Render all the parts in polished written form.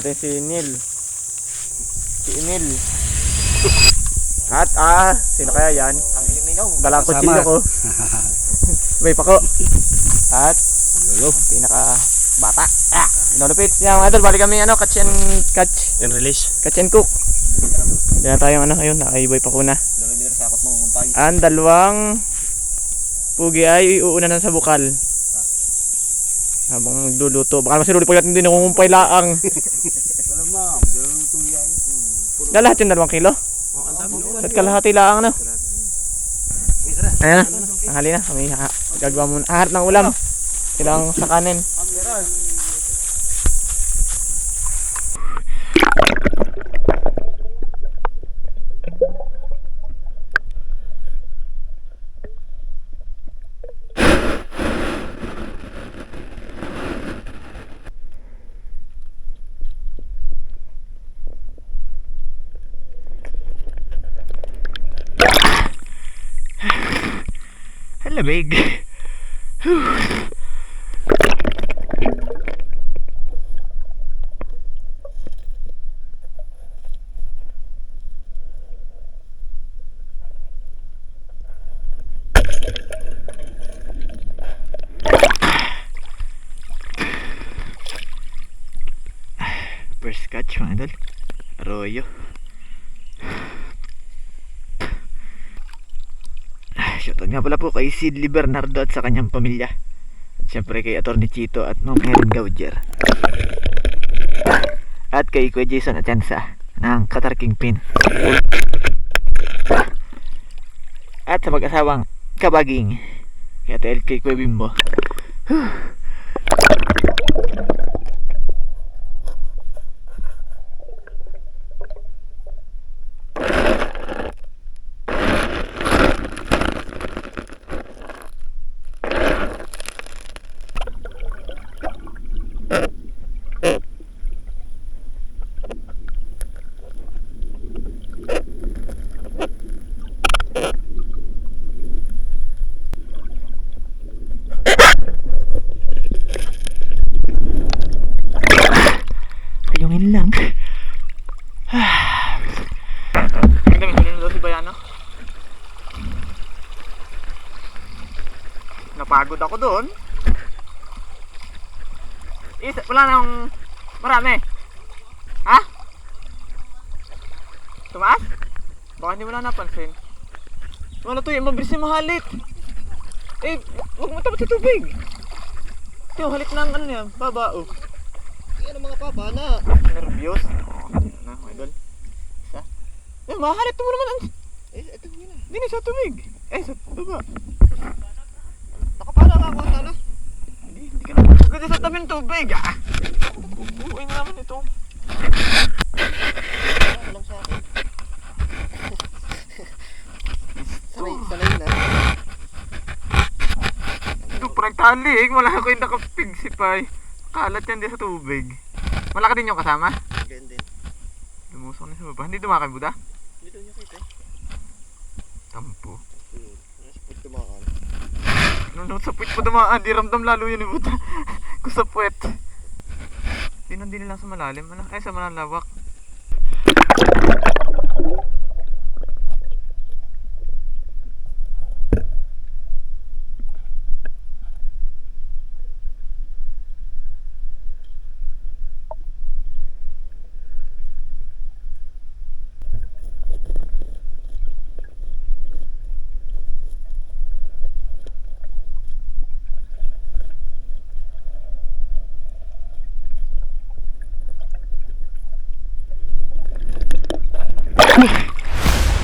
natin si Neil. Si Emil. At sino kaya yan? Ang inyong Dalang kutsilyo ko. May pako. At Lolo. pinaka bata. Inolupit. Yan mga idol, bali kami catch And release. and cook. Yan tayong ayun, nakaiboy pa ko na. Dalawang bilang sakot mong umpay. Ang dalawang pugi ay iuuna na sa bukal. Habang nagluluto. Baka masiruli pag natin din nakungumpay laang. Wala ma'am, daluluto yan. Lahat yung 2 kilo. Ang dami. At kalahati laang no. Ayan na. Tanghali na. Kami gagawa muna. Harap ng ulam. Silang sa kanin. Lamig. First catch mga idol. Arroyo. Shoutout nga pala po kay Sidley Bernardo at sa kanyang pamilya. At syempre kay Atty. Chito at Ma'am Erin Gauger. At kay Kuya Jason Atienza ng Qatar Kingpin. At sa mag-asawang Kabaging kay Ate El kay Kuya Bimbo. Tayungin lang. Ganda may huli na daw si Bayano. Napagod ako doon. Wala nang marami. Ha? Tumaas? Baka hindi mo na napansin. Wala to yung mabilis yung mahalit. Huwag mo tapos sa tubig. Yung halit ng niya, baba Yan ang mga papa na. Nervyos. Na, mga idol. Isa. Mahalit mo naman. Ito yun na. Hindi sa tubig. Sa baba. Nakapala ka ako sana. Hindi ka na. Ganda sa tabi ng tubig. Buuin na naman ito. Walang sa akin. Sanay na. Ito, parang tali. Wala ako yung nakapigsipay. Kalat yan din sa tubig. Malaki din yung kasama. Ganyan din. Lumusok na sa baba. Hindi dumakay Buda? Dito niya kita. Tampo. Nasipot tumakan. Nung sa puwet pa dumaan, di ramdam lalo yun ni Buda. Kung sa puwet. Tinandi nila sa malalim. Sa malalawak.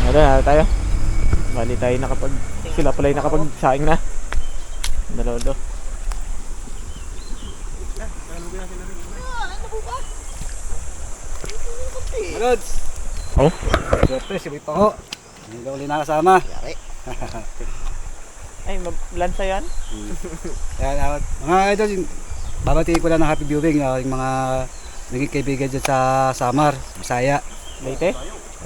Ano tayo? Bali tayo sila pala yung nakapagsaing na. Nalolo. Lods! Oh? Swerte, si Bito ko. Hindi ka uli nakasama. Yari. Ay, lansa yan? Yan, mga idol, babatiin ko lang ng happy viewing yung mga naging kaibigan dyan sa Samar, Bisaya. Leyte?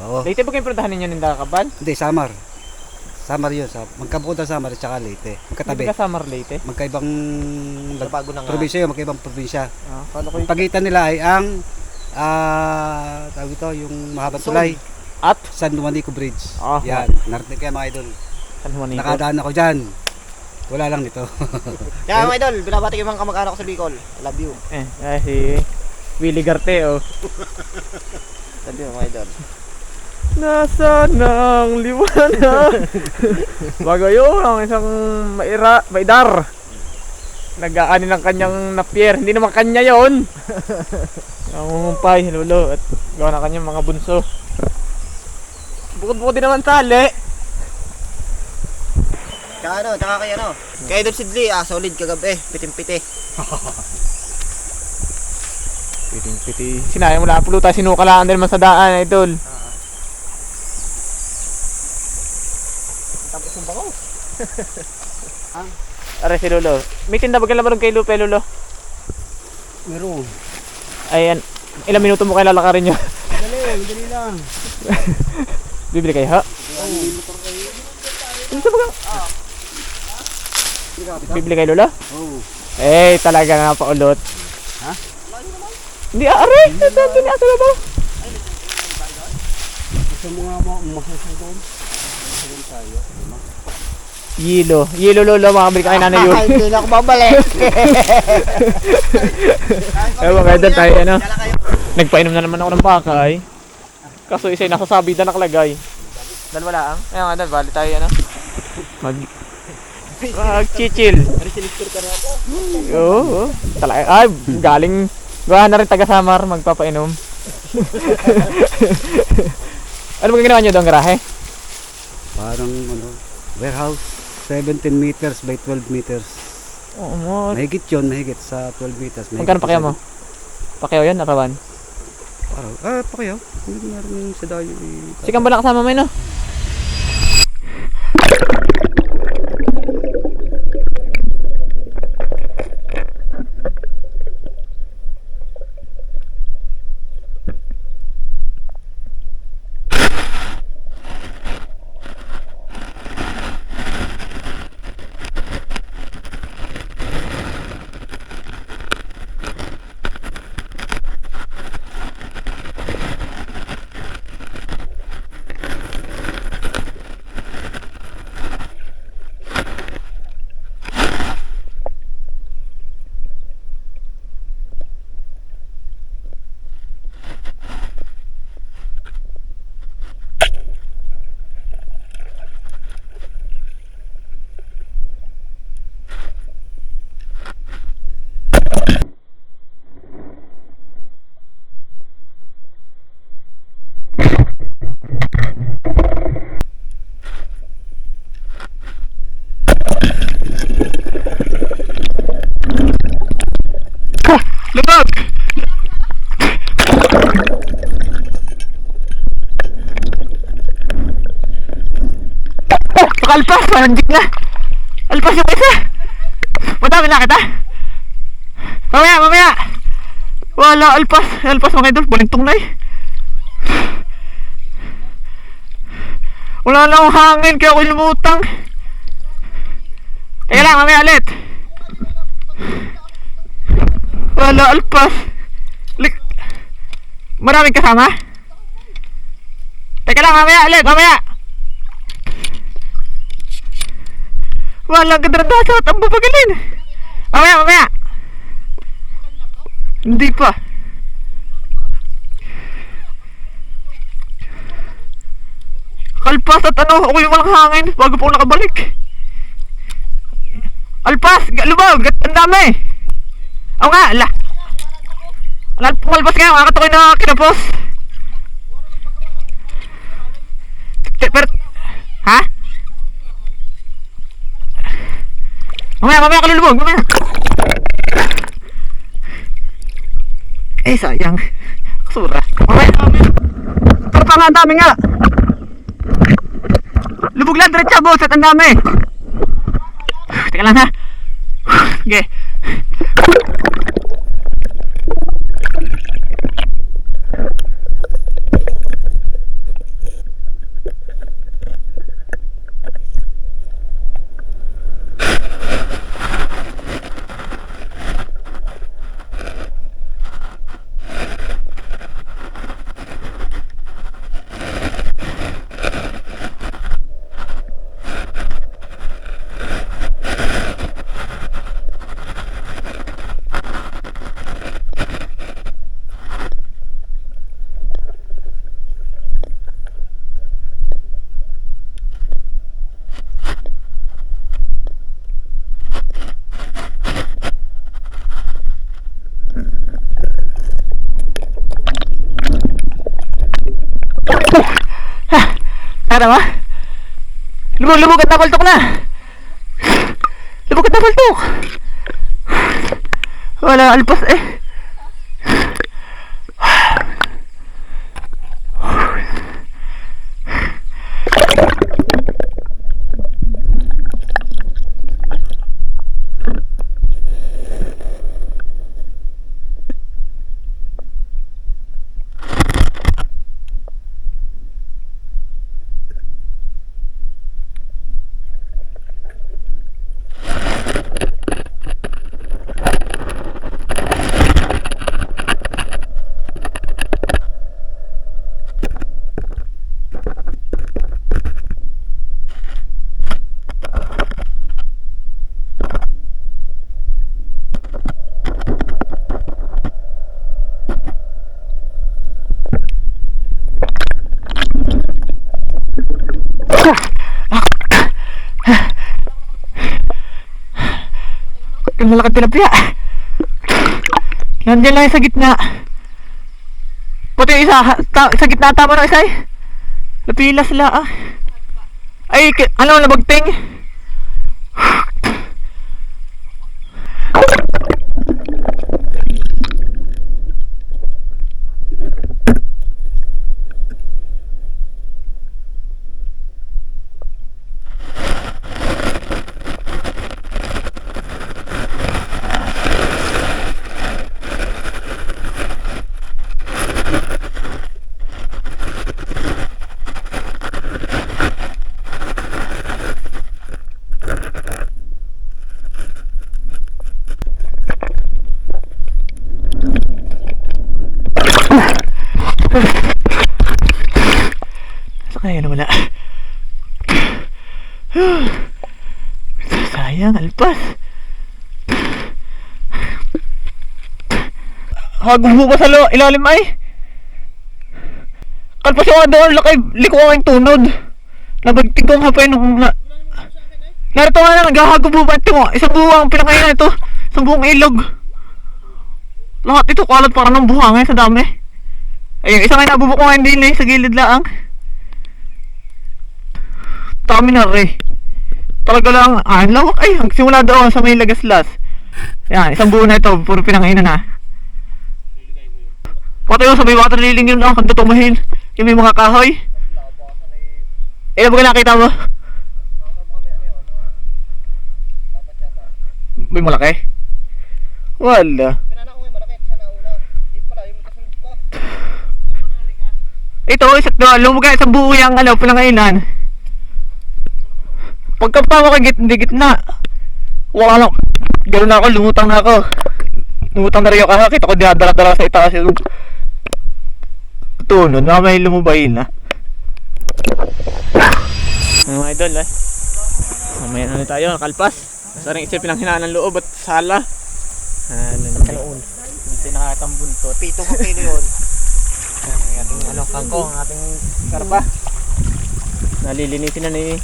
Oo. Leyte ba kayo puntahan ninyo ng Dakabal? Hindi, Samar. Samar yun. Magkabukod ng Samar at saka Leyte. Magkatabi. Hindi ka Samar Leyte? Magkaibang Bago na nga. probinsya yun, magkaibang probinsya. Kala ko Pagitan nila ay ang Tawag ito, yung mahabang tulay. At? San Juanico Bridge. Ah, Yan, narinig kayo mga idol. San Juanico. Nakadaan ako dyan. Wala lang nito. Kaya mga idol, binabati ko yung mga kamag-anak ko sa Bicol. Love you. Si Willie Garte, oh. Love you mga idol. Nasaan ang liwanag? Bago yun, ang isang maidar. Nag-aani ng kanyang napier. Hindi naman kanya yon. Nangungumpay, lolo. At gawa na kanyang mga bunso. Bukod-bukod din naman tali. Tsaka kay ano. Kay Idol Sidley, solid kagabi. Pitim-piti. Piting-piti. Sinayang mo lang pulutan. Sinukalaan din naman sa daan, idol. Tapos yung bako. Aray si lolo. May tinda ba kailan kay Lupe, lolo? Meron. Ayan. Ilang minuto mo kailan lalakarin nyo? Dali lang. Bibili kayo, ha? Ano sa bagang? Bibili kayo, lolo? Oo. Talaga nga paulot. Ha? Hindi, aray! Ito na ba? Gusto mo nga mahusang doon? Mahusang tayo. Yelo lolo, makabili ka kay nanay yun. Hindi na ako babalik. Ewan kayo doon tayo, ano? Nagpainom na naman ako ng bakay. Kaso isa yung nasasabi na nakalagay. Dalawa lang. Ayan nga doon, bali tayo, ano? Mag-chichill. Oo. Talaga. Ay, galing. Gawa na rin taga-Samar, magpapainom. Ano ba ginawa nyo doon, garahe? Parang warehouse. 17 meters by 12 meters. Oo mo. Mahigit yun, mahigit sa 12 meters. Magkano pakyaw mo? Pakyaw yan, arawan? Pakyaw. Hindi nga rin sa dayo. Sikan ba lang kasama mo yun, no? Lubog! Pakalpas, parang di na. Alpas yung isa. Madami na kita. Mamaya. Wala, alpas. Alpas mga idol, balintong na eh. Wala na akong hangin, kaya ako'y lumutang. Teka lang, mamaya ulit. Wala, alpas. Maraming kasama? Teka lang, mamaya ulit, mamaya. Wala, gadradasat, ang babagalin. Mamaya. Hindi pa. Kalpas at ano, ako yung walang hangin bago pa ako nakabalik. Alpas, lubog, ang dami. Oo nga, pumalpas kayo, makakatukoy na kinapos. Pero, ha? Mamaya kalulubog, mamaya. Sayang. Kasura. Mamaya. Pero pa nga, ang dami nga. Lubog lang, diretsa boss, at ang dami. Teka lang ha. Okay. tama? Lumugat na paltok na! Lumugat na paltok! Wala alpas eh. Yung malakad tilapia. Nandiyan lang sa gitna. Pati yung isa, sa gitna tama ng isa eh. Napila sila ah. Ay, ano, nabagting. Ay, ano wala. Sayang, alpas. Hagbo pa sa ilalim ay. Kalpas yung doon, lakay, liko ang tunod. Nabagtig ko nga pa yun. Narito nga na, naghahagbo pa ito. Isang buwang pinakain ito. Isang buwang ilog. Lahat ito, kalat para ng buhangin sa dami. Ayun, isang nga nabubok ko nga din eh, sa gilid laang. Dami na rin. Talaga lang, lawak ay, simula doon sa may lagaslas. Yan, isang buo na ito, puro pinangainan na. Pati yung sa may water liling yun lang, kung tutumahin. Yung may mga kahoy. Eh, ba nakita mo? May malaki? Wala. Pinana ko yung malaki, siya nauna. Yung pala, yung kasunod pa. Ito, lumugay sa buo yung pinangainan. Pagkapa ko kay gitna. Wala lang. Gano'n na ako, lumutang na ako. Lumutang na rin ako. Kita ko dinadala-dala sa itaas yung tunod. Baka may lumubayin na. Mga idol eh. Mamaya na tayo, nakalpas. Nasa rin isipin ang hinaan ng loob at sala. Kanoon. Dito nakakatang buntot. 7 kilo yun. Ang ating kangkong, ang ating karpa. Nalilinisin na ni...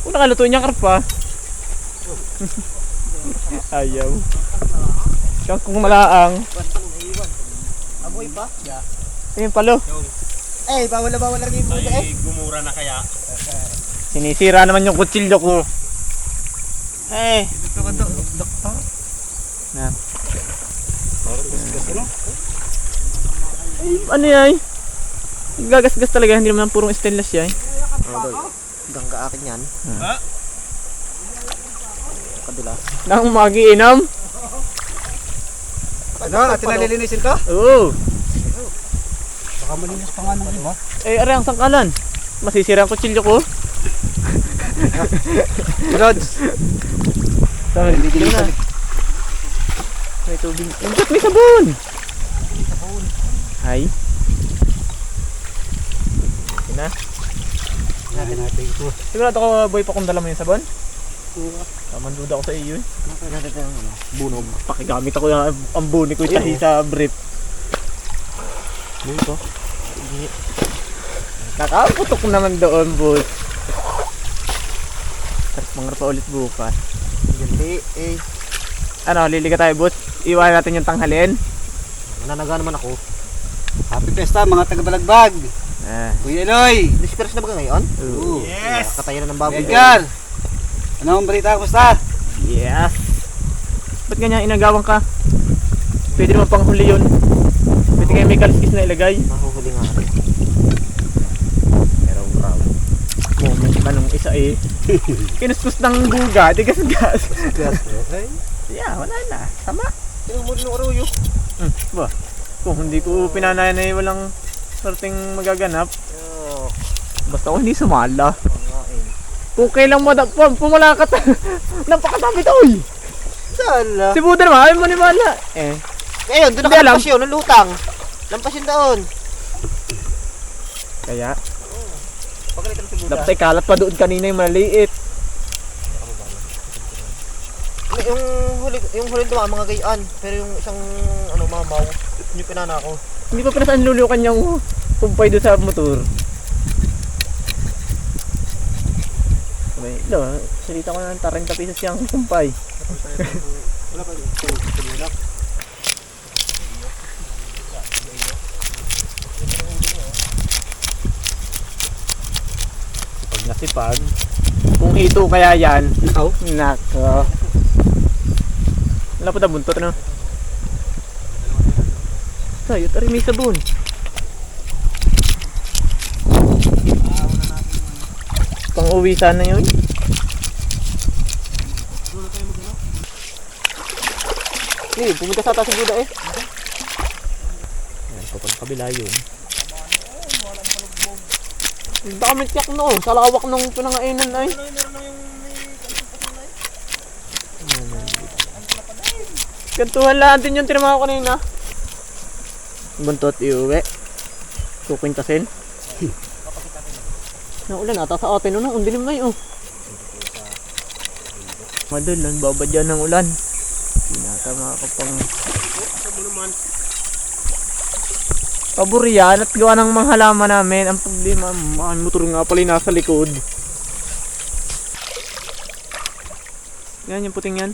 Kung nakaluto niya karpa. Ayaw. Siyang kung malaang. Amoy pa? Yeah. Ayun palo. Eh, bawal na rin yung buda eh. Gumura na kaya. Sinisira naman yung kutsilyo ko. Eh. Na. Ay, ano yan? Gagasgas talaga, hindi naman purong stainless yan. Gangga akin yan. Kadula. Nang magiinom? Ano, natin nalilinisin to? Oo. Baka malinis pa nga ng iba. Eh, ari ang sangkalan. Masisira ang kutsilyo ko. Rods. Sabi, hindi na. May tubig. May sabon! Hay. Yun na. Natin ito. Sigurado ko, boy, pa kung dala mo yung sabon? Manduda ako sa iyo eh. Bunog. Pakigamit ako yung ang buni ko tahi sa brief. Dito. Kakaputok naman doon, boss. Tapos mangar pa ulit bukas. Hindi eh. Ano, liliga tayo, boss? Iwan natin yung tanghalin. Nananaga naman ako. Happy Fiesta mga taga-Balagbag. Kuya Eloy! Disperse na ba ngayon? Oo. Yes! Katayan na ng baboy. Edgar! Ano ang balita? Kumusta? Yes! Ba't ganyan inagawan ka? Pwede naman pang huli yun. Pwede kayo may kaliskis na ilagay. Mahuhuli nga. Pero brown. Moment ba nung isa eh. Kinuskus ng buga, di gas-gas. Yeah, wala na. Tama. Sinumuli ng aruyo. Ba? Kung hindi ko pinanayan na walang sorting magaganap. Basta ko hindi sumala. Kung kailang pumalakat. Napakasapit oy! Sala. Si Buda naman, ayaw mo ni Mala. Eh. Ayun, doon Hindi alam. nakalampas yun, ng lutang. Lampas yun doon. Kaya, Pagkalitan si Buda. dapat ay kalat pa doon kanina yung maliit. Yung huli dumaan mga gayaan. Pero yung isang mamaw, yung pinana ko. Hindi pa pinasaan lulo kanyang kumpay doon sa motor. Lo, salita ko na ng 30 pesos yung kumpay. Wala pa rin. Pag nasipag, kung hito kaya yan, nako. Wala pa na buntot, ano? Tayo, tari may sabon. Pang uwi sana yun. Eh, pumunta sa taas ng Buda eh. Ayan, pa pang kabila yun. Baka may tiyak no, sa lawak ng pinangainan ay. Gantuhan lang din yung tinama ko kanina. Buntot iuwi. Kukwintasin. Naulan ata sa atin, ang dilim na yun. Madalan, babadyan ng ulan. Tinatama ko pang... Pabor yan at gawa ng mga halaman namin. Ang problema, ang motor nga pala yung nasa likod. Yan yung puting yan.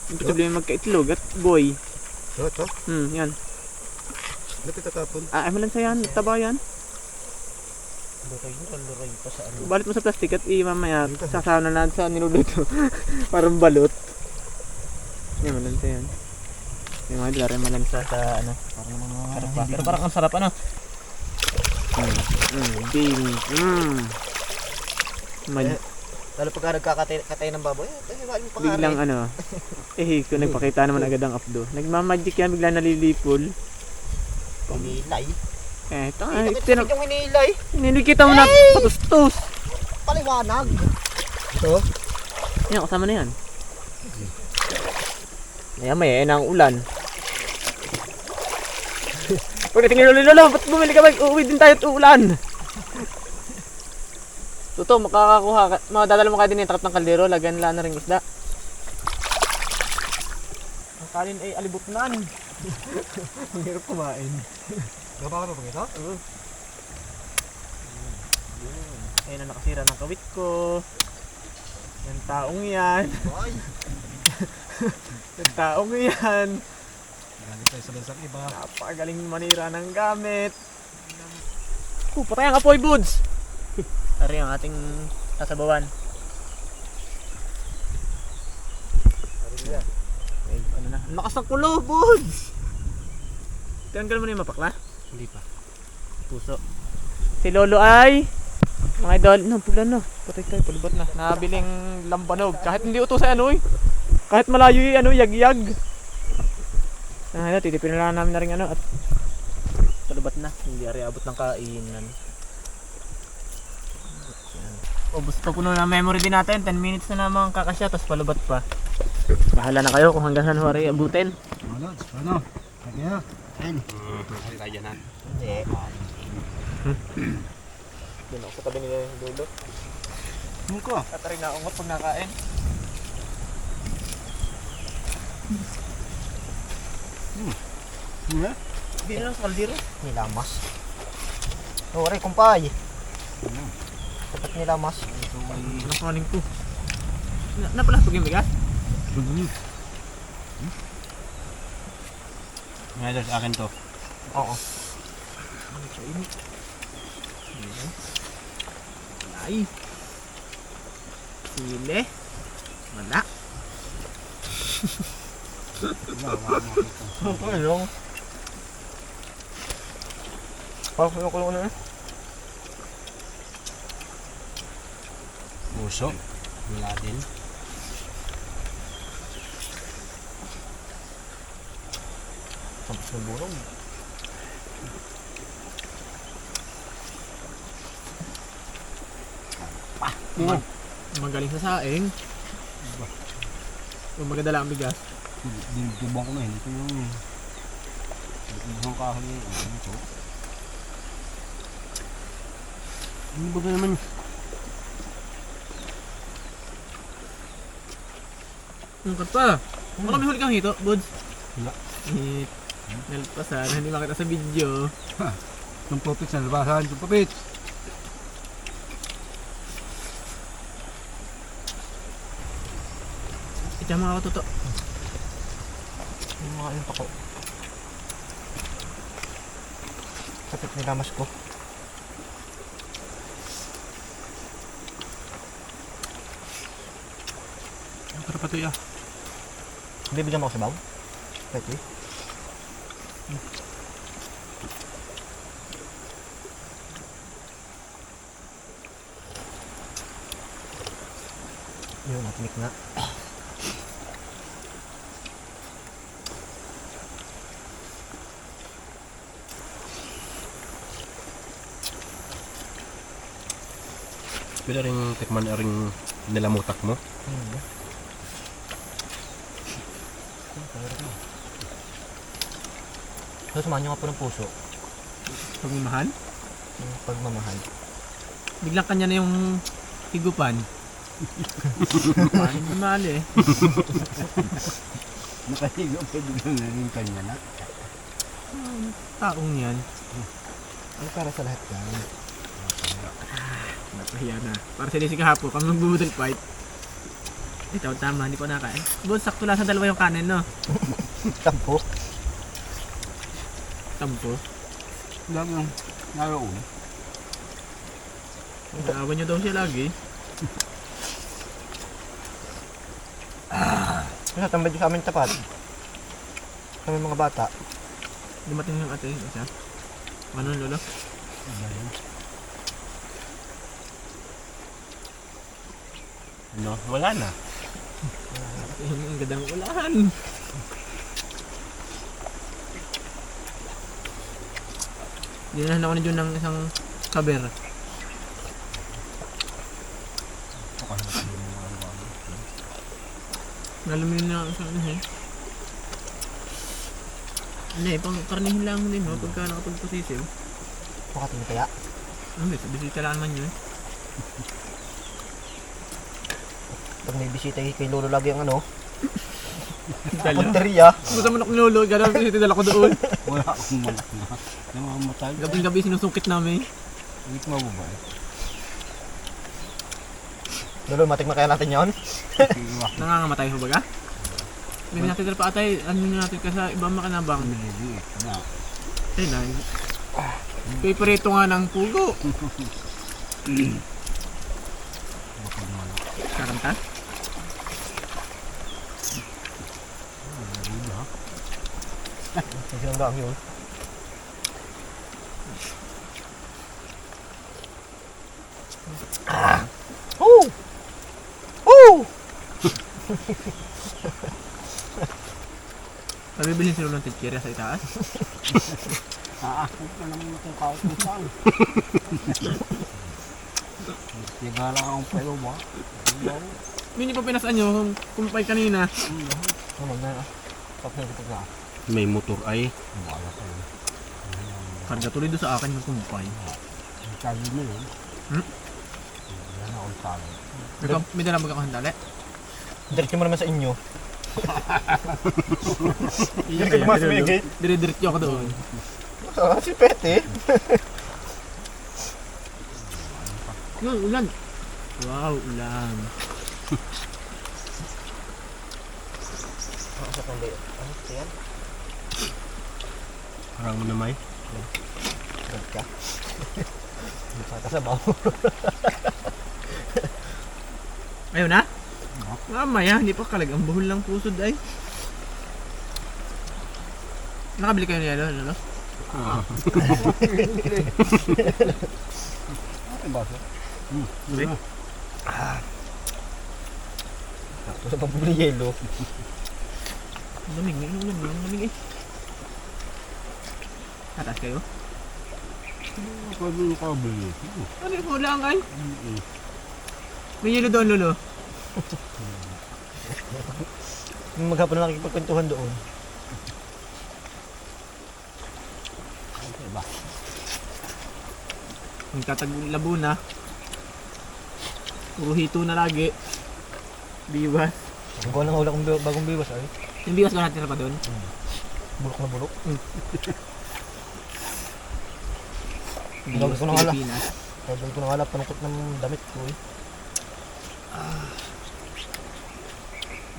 Yung problema magkaitlog at boy. Ito? Yan. Lapit tatapon. Ay malansa yan, taba yan. Luray pa sa Balit mo sa plastic at mamaya sasaw na natin sa niluluto. Parang balot. Yan, malansa yan. Yung mga dila rin malansa sa ano. Sarap pa. Pero parang ang sarap ano. Ding. Lalo pagka nagkakatay ng baboy, wala mo pangarin. Biglang ano. Kung nagpakita naman agad ang updo. Nagmamagic yan, bigla nalilipol. Hinilay. Ito nga. Yung hinilay. Ninikita mo na patustos. Paliwanag. Ito? Yan, kasama na yan. Maya na ang ulan. Pagdating ni Lolo, ba't bumili ka ba? Uuwi din tayo at uulan. Totoo, makakakuha ka. Madadala mo kayo din yung takap ng kaldero, lagyan lang na rin isda. Ang kanin ay alibutnan. Ang hirap kumain. Gaba ka pa ito? Ayun na nakasira ng kawit ko. Yung taong yan. Yung taong yan. Galing tayo sa bansang iba. Napagaling manira ng gamit. Patay ang apoy, Buds! Ari ang ating sasabawan. Okay, ano na? Ang lakas ng kulo, Buds! Tanggal mo na yung mapakla? Hindi pa. Puso. Si Lolo ay... Mga idol, pula na. Patay tayo, palubat na. Nabiling lambanog. Kahit hindi utos ay ano eh. Kahit malayo yung ano, yag-yag. Titipin na lang namin na rin ano at palubat na. Hindi ari abot ng kainan. Ubus pa puno na memory din natin. 10 minutes na naman kakasya, tapos palubat pa. Bahala na kayo kung hanggang saan hari abutin. Ano? Ano? Kaya? Ayun. Kaya dyan na. Hindi. Doon ako sa tabi nila yung dulo. Ano ko? Katarin na ako pag nakain. Hindi na lang sa kaldero. Nilamas. Ore, kumpay. Dapat nilamas. Nakanin ko. Napalasog yung bigas? Ngayon sa akin to. Oo. Ay. Sili. Wala. Ano yung? Parang ko na eh. Puso. Wala din. Tapos ng burong. Magaling sa saing. Kung magdala ang bigas. Dinubang ko na, hindi ko yung... Dinubang kahoy. Ano ito? Ano ba ba naman? Angkat pa. Baka may huli kang hito, Buds. Wala. Hit. Nalpasan, hindi makita sa video. Yung popits na labasan. Yung popits. Ito mga katuto. Yung mga yung pako. Sakit nilamas ko. Ang para patoy ah. Bibigyan mo ako sa baw? Pwede. Yun, natinik na. Pwede rin tikman na rin nilamutak mo. So, samahan nyo nga po ng puso. Pagmamahal. Yung pagmamahal. Biglang kanya na yung higupan. Paano mahal eh. Nakahigo pa din na rin kanya na. Taong yan. Ano para sa lahat yan? Napahiya na. Para sa si kahapo, kami magbubudol fight. Ito, tama, hindi ko nakain. Bud, sakto lang sa dalawa yung kanin, no? Tampo. Tampo. Lang yung naroon. Naawan nyo daw siya lagi. Kasi tambay sa amin tapat. Kami mga bata. Dumating yung ate, isa. Ano, lolo? Ano? Wala na. Ang gandang ulahan. Dinahan ako ni Jun ng isang kaber. Nalamin na ako sa ano eh. Hindi, pang karnihin lang din ho, pagka nakapagpasisil. Makating kaya. Hindi, sa bisita lang naman yun. Pag may bisita kay Lolo lagi ang ano. Dala. Punteriya. Gusto mo na kinulog, gano'n bisita dala ko doon. Wala akong malak na. Namamatay. Gabing-gabi sinusungkit namin. Hindi ko mababay. Lolo, matik na kaya natin yon. Nangangamatay ho baga? May natin pa atay, ano natin ka sa ibang makinabang. Maliliit na. Ay na. Piperito nga ng pugo. Karanta? Kasi ang daang yun. Oh! Oh! Pabibilhin sila ng titsirya sa itaas. Aakot na naman itong kaut mo saan. Sigala akong payo ba? Hindi pa pinasaan nyo kung kumpay kanina. Naman na. Pagkakitig na. May motor ay. Wala ka yun. Karga tuloy doon sa akin yung kumpay. Ang tali mo yun. Wala na akong tali. May dala baga kang handali? Diretso mo naman sa inyo. Iya ka naman sumigit. Dire-diretso ako doon. Ah, si Pete. Yun, ulan. Wow, ulan. Ano sa pandi? Ano ito yan? Parang mo na may. Rad ka. Hindi pa kasabaw. Ayun na? Mamaya, hindi pa kalag. Ang buhol lang pusod ay. Nakabili kayo ng yelo, ano? Ang baso. Ito sa pambuli yelo. Lamig, may ulam lang. Lamig eh. Tatas kayo? Pwede yung kabili. Ano yung lang ay? May yelo doon, Lolo. Yung maghapon na nakikipagkwentuhan doon. Nagtataglabo na. Puro hito na lagi. Biwas. Ang gawa ng hula kong bagong biwas ay. Yung biwas ko natin na pa doon. Bulok na bulok. Biwas Gusto ko na nga lang. Pilipinas. Kaya ko na nga lang panukot ng damit ko eh.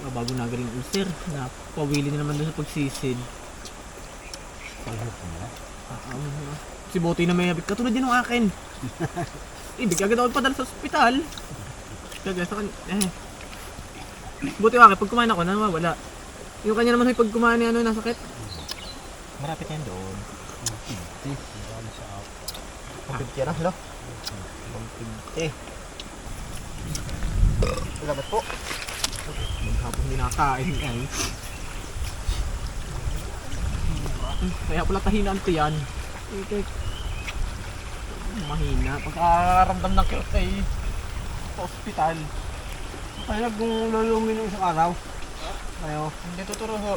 Bago nagaling ulcer. Napawili na naman doon sa pagsisid. Si Botoy na may habit. Katulad din ng akin. Ibig agad ako padala sa ospital. Kaya sa kanya. Buti yung akin. Pag kumain ako, nawawala. Yung kanya naman pag kumain ano, nasakit. Marapit yan doon. Pampigti na sila. Pampigti. Salamat po. Maghapon hindi nakakain ay. Kaya pala kahinaan ko yan. Okay. Mahina. Pagkakaramdam ng kirot ay sa ospital. Kaya kung lulungin ng isang araw. Ayo. Hindi tuturo ho.